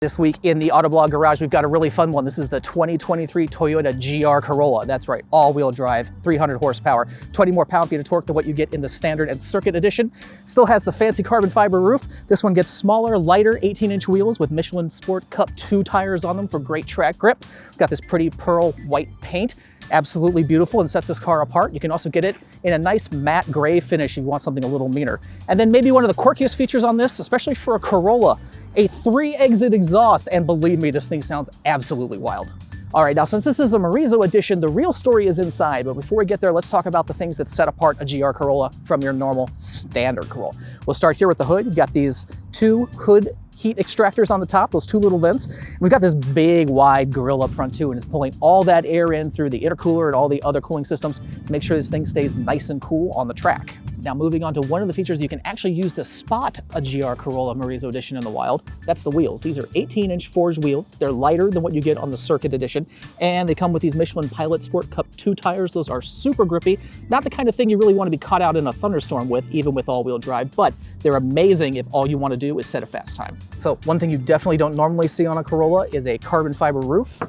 This week in the Autoblog Garage, we've got a really fun one. This is the 2023 Toyota GR Corolla. That's right, all-wheel drive, 300 horsepower, 20 more pound-feet of torque than what you get in the standard and circuit edition. Still has the fancy carbon fiber roof. This one gets smaller, lighter 18-inch wheels with Michelin Sport Cup 2 tires on them for great track grip. We've got this pretty pearl white paint. Absolutely beautiful and sets this car apart. You can also get it in a nice matte gray finish if you want something a little meaner. And then maybe one of the quirkiest features on this, especially for a Corolla, a 3-exit exhaust. And believe me, this thing sounds absolutely wild. All right, now since this is a Morizo edition, the real story is inside. But before we get there, let's talk about the things that set apart a GR Corolla from your normal standard Corolla. We'll start here with the hood. You've got these 2 hood heat extractors on the top, those 2 little vents. We've got this big wide grill up front too, and it's pulling all that air in through the intercooler and all the other cooling systems to make sure this thing stays nice and cool on the track. Now moving on to one of the features you can actually use to spot a GR Corolla Morizo Edition in the wild, that's the wheels. These are 18-inch forged wheels. They're lighter than what you get on the circuit edition, and they come with these Michelin Pilot Sport Cup 2 tires. Those are super grippy, not the kind of thing you really want to be caught out in a thunderstorm with, even with all-wheel drive, but they're amazing if all you want to do is set a fast time. So one thing you definitely don't normally see on a Corolla is a carbon fiber roof.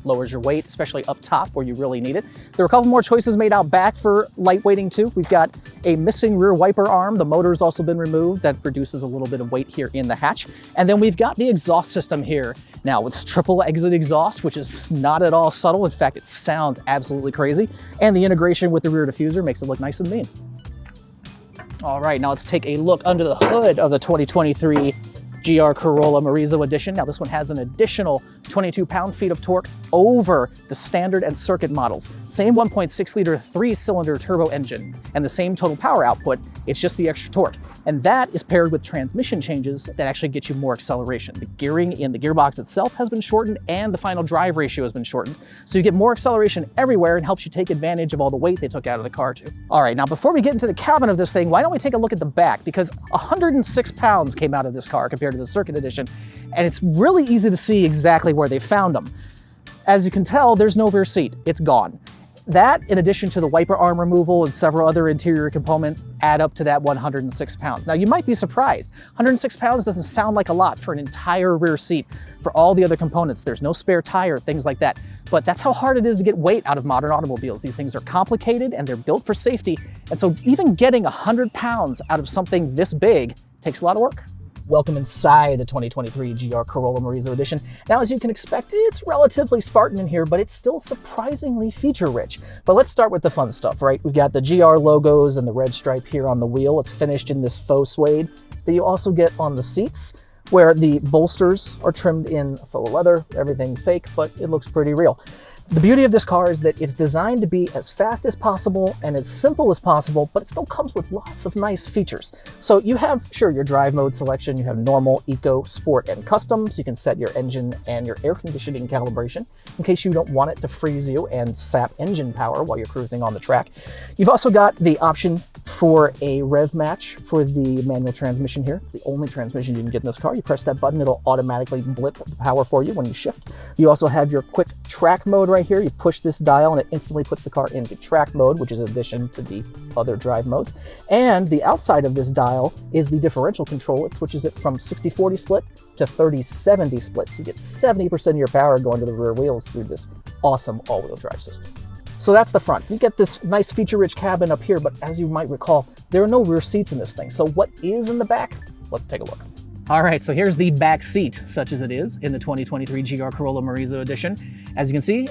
Lowers your weight, especially up top where you really need it. There are a couple more choices made out back for lightweighting too. We've got a missing rear wiper arm. The motor's also been removed. That reduces a little bit of weight here in the hatch. And then we've got the exhaust system here. Now it's triple exit exhaust, which is not at all subtle. In fact, it sounds absolutely crazy. And the integration with the rear diffuser makes it look nice and mean. All right, now let's take a look under the hood of the 2023 GR Corolla Morizo Edition. Now this one has an additional 22 pound-feet of torque over the standard and circuit models. Same 1.6 liter 3-cylinder turbo engine and the same total power output, it's just the extra torque. And that is paired with transmission changes that actually get you more acceleration. The gearing in the gearbox itself has been shortened and the final drive ratio has been shortened. So you get more acceleration everywhere and helps you take advantage of all the weight they took out of the car too. All right, now before we get into the cabin of this thing, why don't we take a look at the back? Because 106 pounds came out of this car compared to the circuit edition, and it's really easy to see exactly where they found them. As you can tell, there's no rear seat, it's gone. That, in addition to the wiper arm removal and several other interior components, add up to that 106 pounds. Now you might be surprised, 106 pounds doesn't sound like a lot for an entire rear seat. For all the other components, there's no spare tire, things like that. But that's how hard it is to get weight out of modern automobiles. These things are complicated and they're built for safety. And so even getting 100 pounds out of something this big takes a lot of work. Welcome inside the 2023 GR Corolla Morizo Edition. Now, as you can expect, it's relatively Spartan in here, but it's still surprisingly feature-rich. But let's start with the fun stuff, right? We've got the GR logos and the red stripe here on the wheel. It's finished in this faux suede that you also get on the seats, where the bolsters are trimmed in faux leather. Everything's fake, but it looks pretty real. The beauty of this car is that it's designed to be as fast as possible and as simple as possible, but it still comes with lots of nice features. So you have, sure, your drive mode selection. You have normal, eco, sport, and custom. So you can set your engine and your air conditioning calibration in case you don't want it to freeze you and sap engine power while you're cruising on the track. You've also got the option for a rev match for the manual transmission here. It's the only transmission you can get in this car. You press that button, it'll automatically blip the power for you when you shift. You also have your quick track mode right here. You push this dial and it instantly puts the car into track mode, which is in addition to the other drive modes. And the outside of this dial is the differential control. It switches it from 60-40 split to 30-70 split. So you get 70% of your power going to the rear wheels through this awesome all-wheel drive system. So that's the front. You get this nice feature-rich cabin up here, but as you might recall, there are no rear seats in this thing. So what is in the back? Let's take a look. All right, so here's the back seat, such as it is in the 2023 GR Corolla Morizo Edition. As you can see,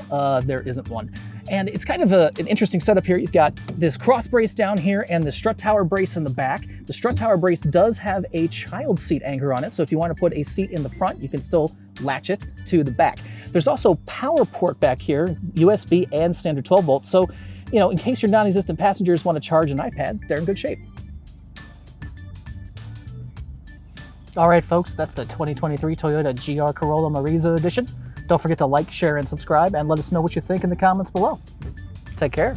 there isn't one. And it's kind of an interesting setup here. You've got this cross brace down here and the strut tower brace in the back. The strut tower brace does have a child seat anchor on it, so if you want to put a seat in the front, you can still latch it to the back. There's also power port back here, USB and standard 12 volts. So, you know, in case your non-existent passengers want to charge an iPad, they're in good shape. All right, folks, that's the 2023 Toyota GR Corolla Morizo Edition. Don't forget to like, share, and subscribe, and let us know what you think in the comments below. Take care.